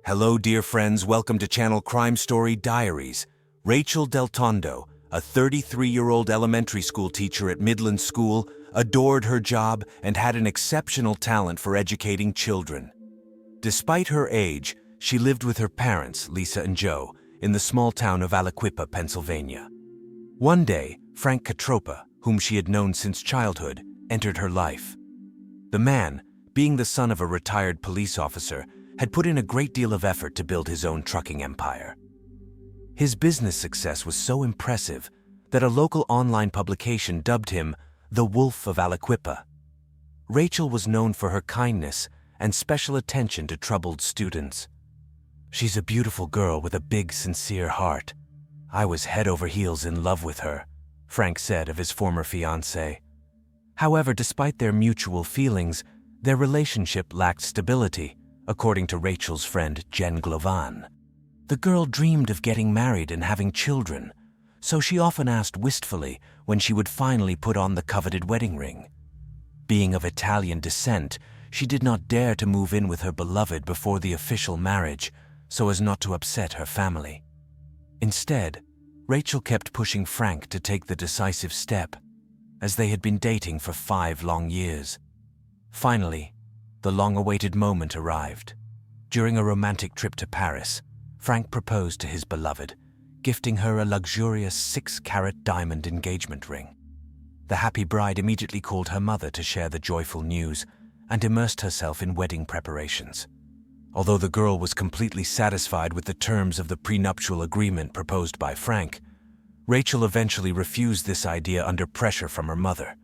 Hello, dear friends. Welcome to Channel Crime Story Diaries. Rachel Del Tondo, a 33-year-old elementary school teacher at Midland School, adored her job and had an exceptional talent for educating children. Despite her age, she lived with her parents, Lisa and Joe, in the small town of Alikipa, Pennsylvania. One day, Frank Katropa, whom she had known since childhood, entered her life. The man, being the son of a retired police officer, had put in a great deal of effort to build his own trucking empire. His business success was so impressive that a local online publication dubbed him the Wolf of Alikipa. Rachel was known for her kindness and special attention to troubled students. "She's a beautiful girl with a big, sincere heart. I was head over heels in love with her," Frank said of his former fiancée. However, despite their mutual feelings, their relationship lacked stability, according to Rachel's friend Jen Glovan. The girl dreamed of getting married and having children, so she often asked wistfully when she would finally put on the coveted wedding ring. Being of Italian descent, she did not dare to move in with her beloved before the official marriage, so as not to upset her family. Instead, Rachel kept pushing Frank to take the decisive step, as they had been dating for 5 long years. Finally, the long-awaited moment arrived. During a romantic trip to Paris, Frank proposed to his beloved, gifting her a luxurious 6-carat diamond engagement ring. The happy bride immediately called her mother to share the joyful news and immersed herself in wedding preparations. Although the girl was completely satisfied with the terms of the prenuptial agreement proposed by Frank, Rachel eventually refused this idea under pressure from her mother.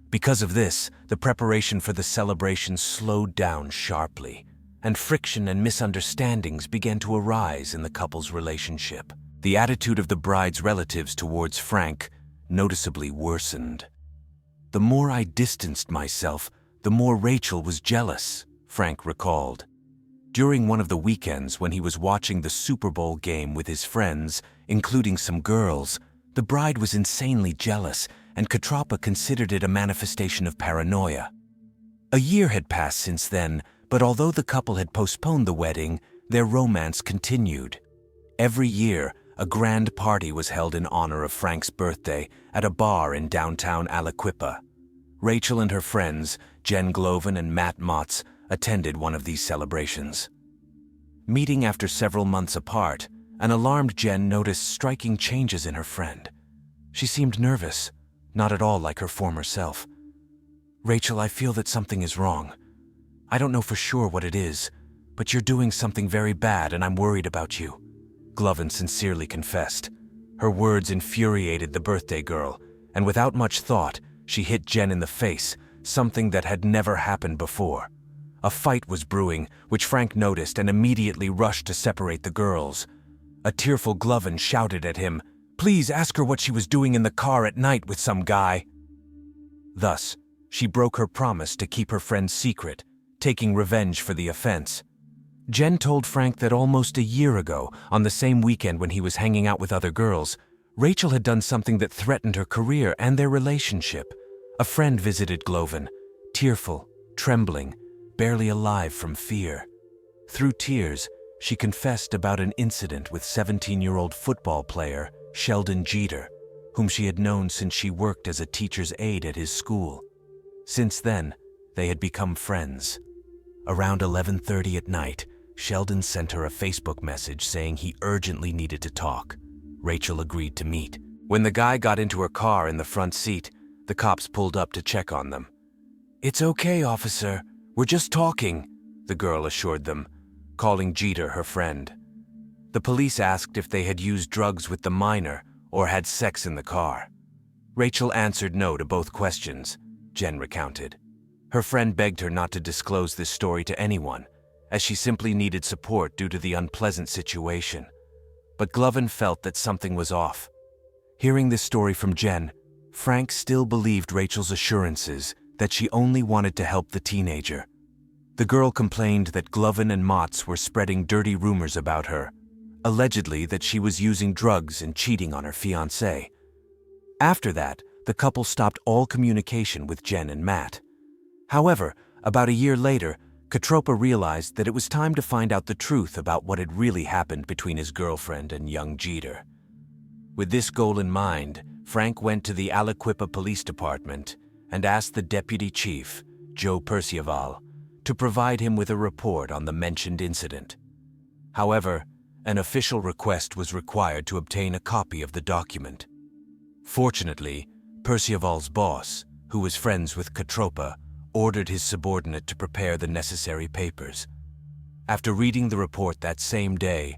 Because of this, the preparation for the celebration slowed down sharply, and friction and misunderstandings began to arise in the couple's relationship. The attitude of the bride's relatives towards Frank noticeably worsened. "The more I distanced myself, the more Rachel was jealous," Frank recalled. During one of the weekends when he was watching the Super Bowl game with his friends, including some girls, the bride was insanely jealous, and Katropa considered it a manifestation of paranoia. A year had passed since then, but although the couple had postponed the wedding, their romance continued. Every year, a grand party was held in honor of Frank's birthday at a bar in downtown Alikipa. Rachel and her friends, Jen Glovan and Matt Motz, attended one of these celebrations. Meeting after several months apart, an alarmed Jen noticed striking changes in her friend. She seemed nervous, not at all like her former self. "Rachel, I feel that something is wrong. I don't know for sure what it is, but you're doing something very bad and I'm worried about you," Glovan sincerely confessed. Her words infuriated the birthday girl, and without much thought, she hit Jen in the face, something that had never happened before. A fight was brewing, which Frank noticed and immediately rushed to separate the girls. A tearful Glovan shouted at him, "Please ask her what she was doing in the car at night with some guy." Thus, she broke her promise to keep her friend's secret, taking revenge for the offense. Jen told Frank that almost a year ago, on the same weekend when he was hanging out with other girls, Rachel had done something that threatened her career and their relationship. A friend visited Glovan, tearful, trembling, barely alive from fear. Through tears, she confessed about an incident with 17-year-old football player Sheldon Jeter, whom she had known since she worked as a teacher's aide at his school. Since then, they had become friends. Around 11:30 at night, Sheldon sent her a Facebook message saying he urgently needed to talk. Rachel agreed to meet. When the guy got into her car in the front seat, the cops pulled up to check on them. "It's okay, officer. We're just talking," the girl assured them, calling Jeter her friend. The police asked if they had used drugs with the minor or had sex in the car. Rachel answered no to both questions, Jen recounted. Her friend begged her not to disclose this story to anyone, as she simply needed support due to the unpleasant situation. But Glovan felt that something was off. Hearing this story from Jen, Frank still believed Rachel's assurances that she only wanted to help the teenager. The girl complained that Glovan and Motz were spreading dirty rumors about her, allegedly that she was using drugs and cheating on her fiancé. After that, the couple stopped all communication with Jen and Matt. However, about a year later, Catropa realized that it was time to find out the truth about what had really happened between his girlfriend and young Jeter. With this goal in mind, Frank went to the Alikipa Police Department and asked the deputy chief, Joe Percival, to provide him with a report on the mentioned incident. However, an official request was required to obtain a copy of the document. Fortunately, Percival's boss, who was friends with Catropa, ordered his subordinate to prepare the necessary papers. After reading the report that same day,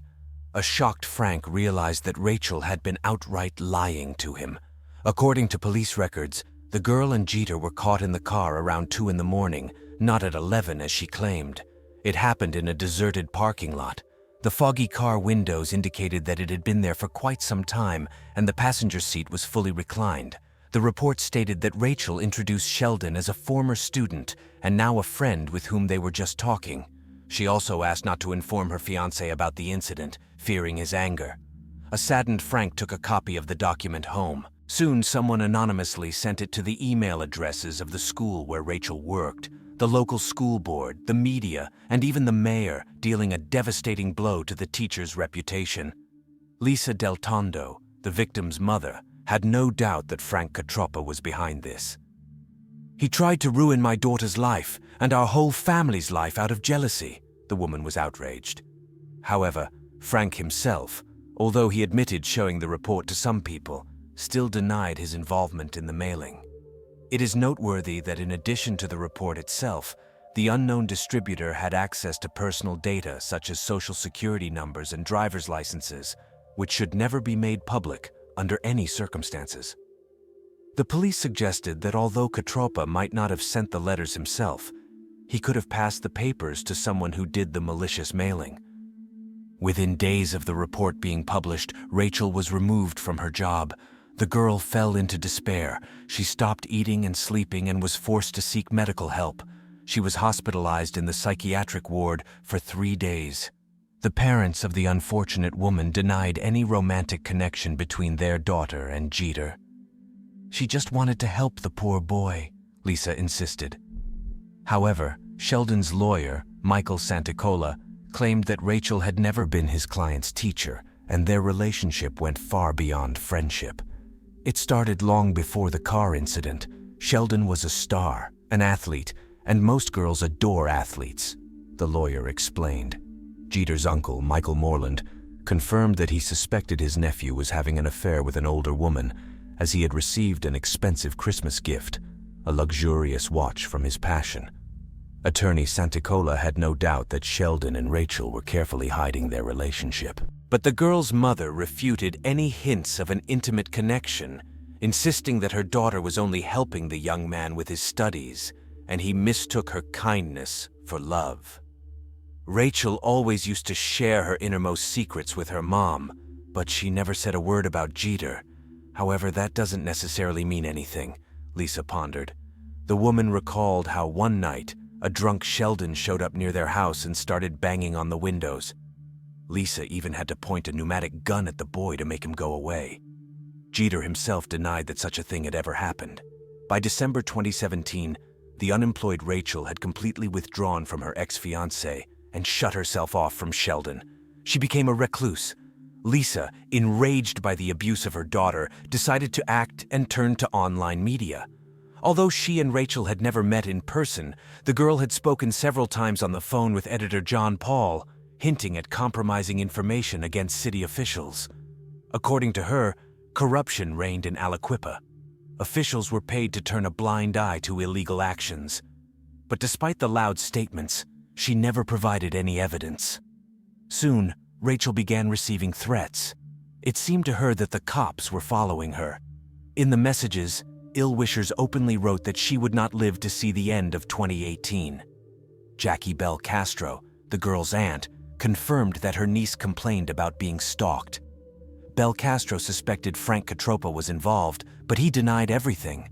a shocked Frank realized that Rachel had been outright lying to him. According to police records, the girl and Jeter were caught in the car around 2 in the morning, not at 11 as she claimed. It happened in a deserted parking lot. The foggy car windows indicated that it had been there for quite some time, and the passenger seat was fully reclined. The report stated that Rachel introduced Sheldon as a former student and now a friend with whom they were just talking. She also asked not to inform her fiancé about the incident, fearing his anger. A saddened Frank took a copy of the document home. Soon, someone anonymously sent it to the email addresses of the school where Rachel worked, the local school board, the media, and even the mayor, dealing a devastating blow to the teacher's reputation. Lisa Deltondo, the victim's mother, had no doubt that Frank Catropa was behind this. "He tried to ruin my daughter's life and our whole family's life out of jealousy," the woman was outraged. However, Frank himself, although he admitted showing the report to some people, still denied his involvement in the mailing. It is noteworthy that in addition to the report itself, the unknown distributor had access to personal data such as social security numbers and driver's licenses, which should never be made public under any circumstances. The police suggested that although Catropa might not have sent the letters himself, he could have passed the papers to someone who did the malicious mailing. Within days of the report being published, Rachel was removed from her job. The girl fell into despair. She stopped eating and sleeping and was forced to seek medical help. She was hospitalized in the psychiatric ward for 3 days. The parents of the unfortunate woman denied any romantic connection between their daughter and Jeter. "She just wanted to help the poor boy," Lisa insisted. However, Sheldon's lawyer, Michael Santacola, claimed that Rachel had never been his client's teacher, and their relationship went far beyond friendship. It started long before the car incident. Sheldon was a star, an athlete, and most girls adore athletes, the lawyer explained. Jeter's uncle, Michael Moreland, confirmed that he suspected his nephew was having an affair with an older woman, as he had received an expensive Christmas gift, a luxurious watch from his passion. Attorney Santacola had no doubt that Sheldon and Rachel were carefully hiding their relationship. But the girl's mother refuted any hints of an intimate connection, insisting that her daughter was only helping the young man with his studies, and he mistook her kindness for love. Rachel always used to share her innermost secrets with her mom, but she never said a word about Jeter. However, that doesn't necessarily mean anything, Lisa pondered. The woman recalled how one night, a drunk Sheldon showed up near their house and started banging on the windows. Lisa even had to point a pneumatic gun at the boy to make him go away. Jeter himself denied that such a thing had ever happened. By December 2017, the unemployed Rachel had completely withdrawn from her ex-fiancé and shut herself off from Sheldon. She became a recluse. Lisa, enraged by the abuse of her daughter, decided to act and turn to online media. Although she and Rachel had never met in person, the girl had spoken several times on the phone with editor John Paul, hinting at compromising information against city officials. According to her, corruption reigned in Alikipa. Officials were paid to turn a blind eye to illegal actions. But despite the loud statements, she never provided any evidence. Soon, Rachel began receiving threats. It seemed to her that the cops were following her. In the messages, ill-wishers openly wrote that she would not live to see the end of 2018. Jackie Bell Castro, the girl's aunt, confirmed that her niece complained about being stalked. Bel Castro suspected Frank Catropa was involved, but he denied everything.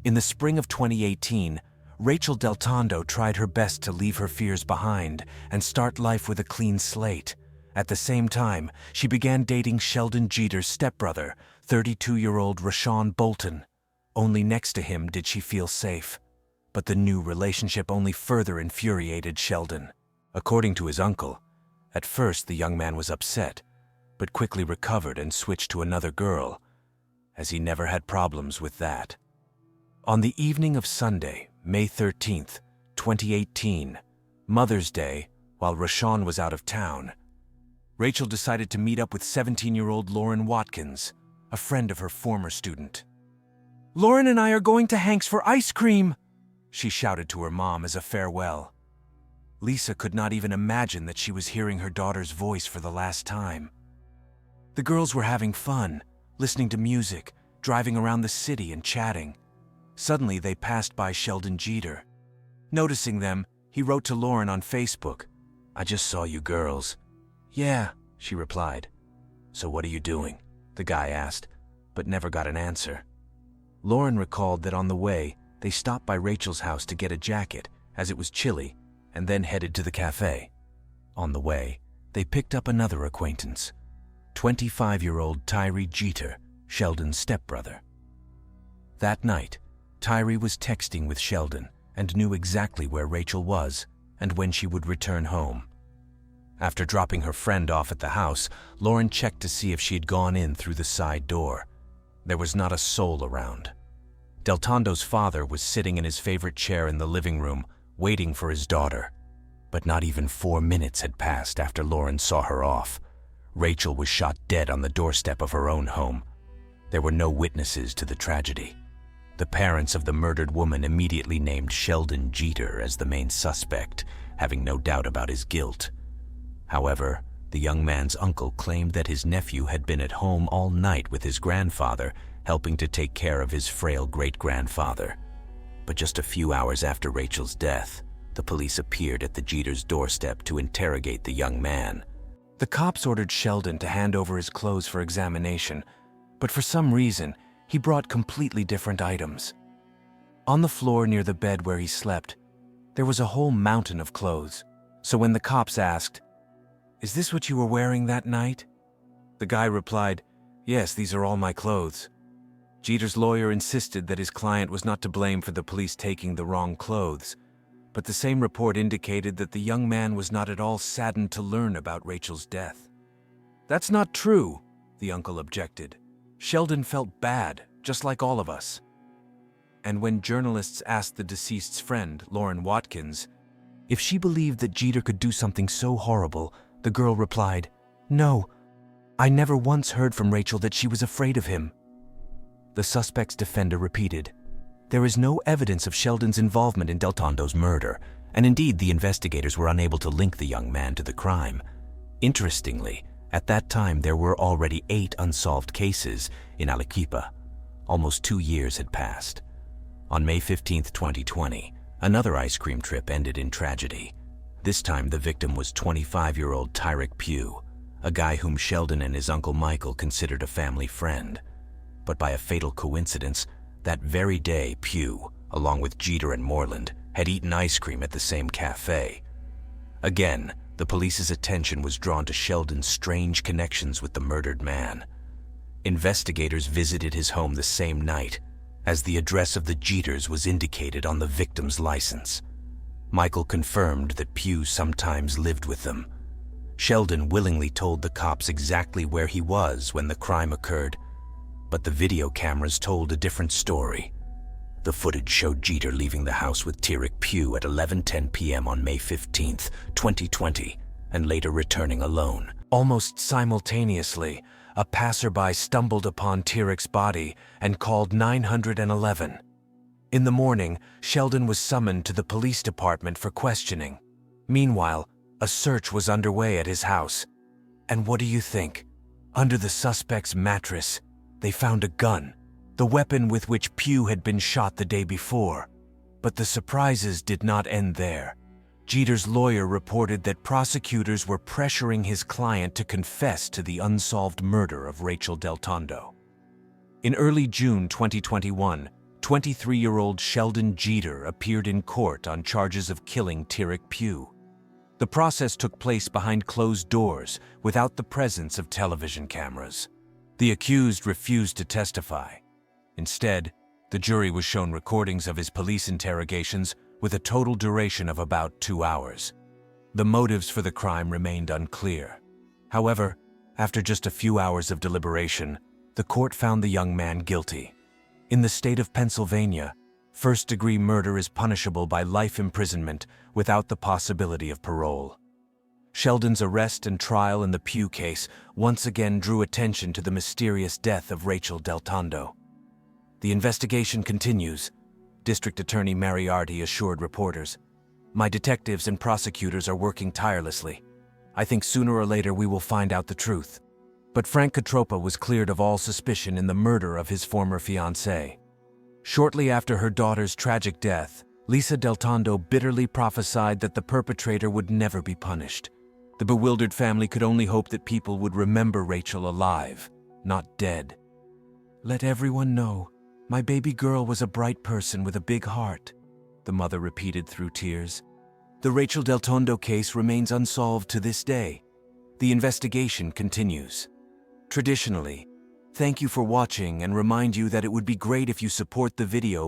In the spring of 2018, Rachel Del Tonda tried her best to leave her fears behind and start life with a clean slate. At the same time, she began dating Sheldon Jeter's stepbrother, 32-year-old Rashawn Bolton. Only next to him did she feel safe. But the new relationship only further infuriated Sheldon. According to his uncle, at first the young man was upset, but quickly recovered and switched to another girl, as he never had problems with that. On the evening of Sunday, May 13th, 2018, Mother's Day, while Rashawn was out of town, Rachel decided to meet up with 17-year-old Lauren Watkins, a friend of her former student. "Lauren and I are going to Hank's for ice cream," she shouted to her mom as a farewell. Lisa could not even imagine that she was hearing her daughter's voice for the last time. The girls were having fun, listening to music, driving around the city and chatting. Suddenly, they passed by Sheldon Jeter. Noticing them, he wrote to Lauren on Facebook, "I just saw you girls." "Yeah," she replied. "So what are you doing?" the guy asked, but never got an answer. Lauren recalled that on the way, they stopped by Rachel's house to get a jacket, as it was chilly, and then headed to the cafe. On the way, they picked up another acquaintance, 25-year-old Tyree Jeter, Sheldon's stepbrother. That night, Tyree was texting with Sheldon and knew exactly where Rachel was and when she would return home. After dropping her friend off at the house, Lauren checked to see if she had gone in through the side door. There was not a soul around. Deltondo's father was sitting in his favorite chair in the living room, waiting for his daughter. But not even 4 minutes had passed after Lauren saw her off. Rachel was shot dead on the doorstep of her own home. There were no witnesses to the tragedy. The parents of the murdered woman immediately named Sheldon Jeter as the main suspect, having no doubt about his guilt. However, the young man's uncle claimed that his nephew had been at home all night with his grandfather, helping to take care of his frail great-grandfather. But just a few hours after Rachel's death, the police appeared at the Jeters' doorstep to interrogate the young man. The cops ordered Sheldon to hand over his clothes for examination, but for some reason, he brought completely different items. On the floor near the bed where he slept, there was a whole mountain of clothes. So when the cops asked, "Is this what you were wearing that night?" the guy replied, "Yes, these are all my clothes." Jeter's lawyer insisted that his client was not to blame for the police taking the wrong clothes, but the same report indicated that the young man was not at all saddened to learn about Rachel's death. "That's not true," the uncle objected. "Sheldon felt bad, just like all of us." And when journalists asked the deceased's friend, Lauren Watkins, if she believed that Jeter could do something so horrible, the girl replied, "No, I never once heard from Rachel that she was afraid of him." The suspect's defender repeated, "There is no evidence of Sheldon's involvement in Deltondo's murder, and indeed the investigators were unable to link the young man to the crime. Interestingly, at that time there were already 8 unsolved cases in Alikipa. Almost 2 years had passed. On May 15, 2020, another ice cream trip ended in tragedy. This time the victim was 25-year-old Tyree Pugh, a guy whom Sheldon and his uncle Michael considered a family friend. But by a fatal coincidence, that very day Pugh, along with Jeter and Moreland, had eaten ice cream at the same cafe. Again, the police's attention was drawn to Sheldon's strange connections with the murdered man. Investigators visited his home the same night, as the address of the Jeters was indicated on the victim's license. Michael confirmed that Pugh sometimes lived with them. Sheldon willingly told the cops exactly where he was when the crime occurred, but the video cameras told a different story. The footage showed Jeter leaving the house with Tyree Pugh at 11:10 p.m. on May 15, 2020, and later returning alone. Almost simultaneously, a passerby stumbled upon Tyree's body and called 911. In the morning, Sheldon was summoned to the police department for questioning. Meanwhile, a search was underway at his house. And what do you think? Under the suspect's mattress, they found a gun, the weapon with which Pugh had been shot the day before. But the surprises did not end there. Jeter's lawyer reported that prosecutors were pressuring his client to confess to the unsolved murder of Rachel Del Tonda. In early June 2021, 23-year-old Sheldon Jeter appeared in court on charges of killing Tyree Pugh. The process took place behind closed doors without the presence of television cameras. The accused refused to testify. Instead, The jury was shown recordings of his police interrogations with a total duration of about 2 hours. The motives for the crime remained unclear. However, after just a few hours of deliberation, the court found the young man guilty. In the state of Pennsylvania, first-degree murder is punishable by life imprisonment without the possibility of parole. Sheldon's arrest and trial in the Pew case once again drew attention to the mysterious death of Rachel Del Tonda. The investigation continues, District Attorney Mariarty assured reporters. My detectives and prosecutors are working tirelessly. I think sooner or later we will find out the truth. But Frank Cotropa was cleared of all suspicion in the murder of his former fiancée. Shortly after her daughter's tragic death, Lisa Deltondo bitterly prophesied that the perpetrator would never be punished. The bewildered family could only hope that people would remember Rachel alive, not dead. Let everyone know, my baby girl was a bright person with a big heart, the mother repeated through tears. The Rachel Del Tonda case remains unsolved to this day. The investigation continues. Traditionally, thank you for watching and remind you that it would be great if you support the video